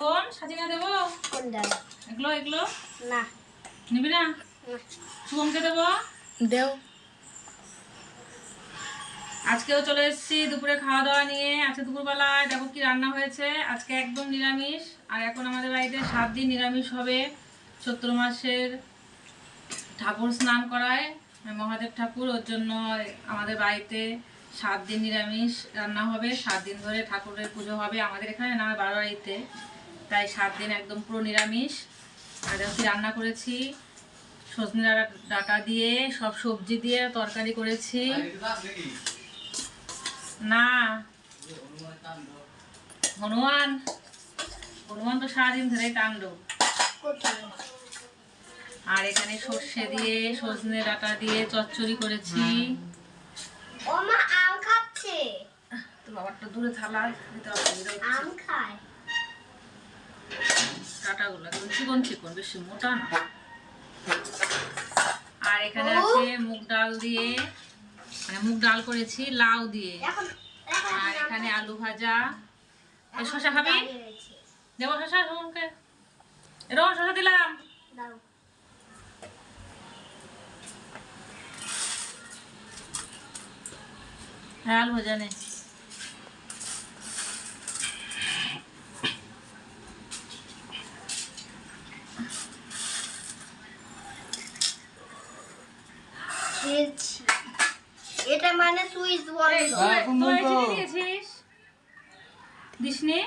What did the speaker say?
কোন সাজিয়ে দেবো? কোনটা? এগুলো এগুলো না নিবি না? শুভমকে দেবো। দেও। আজকেও চলে এসেছি দুপুরে খাওয়া দাওয়া নিয়ে। আজকে দুপুরবেলায় দেখো কি রান্না হয়েছে। আজকে একদম নিরামিষ। আর এখন আমাদের বাড়িতে 7 দিন নিরামিষ হবে। চৈত্র মাসের ঠাকুর স্নান করায় মহাদেব ঠাকুর, ওর জন্য আমাদের বাড়িতে 7 দিন নিরামিষ রান্না হবে। 7 দিন ধরে ঠাকুরের পুজো হবে আমাদের এখানে না, আমার বাড়ির বাড়িতে। তাই 7 দিন একদম পুরো নিরামিষ। আর দেখো কি রান্না করেছি, সজনে ডাঁটা দিয়ে সব সবজি দিয়ে তরকারি করেছি। না হনুমান হনুমান তো সারাদিন ধরে তাণ্ডব। আর এখানে সর্ষে দিয়ে সজনে ডাঁটা দিয়ে চচ্চড়ি করেছি। ও মা আম খাচ্ছে। তো বাবারটা দূরে থালা দিতে হবে। আম খায়। ডাঁটাগুলো একদম চিকন চিকন, বেশি মোটা না। আর এখানে আছে মুগ ডাল দিয়ে, মানে মুগ ডাল করেছি লাউ দিয়ে। আর এখানে আলু ভাজা। এই শসা খাবি? দেবো শসা শুভমকে? এরকম শসা দিলাম। হ্যাঁ আলু ভাজা নে। এটা মানে সুইচ বন্ধ। দিসনি?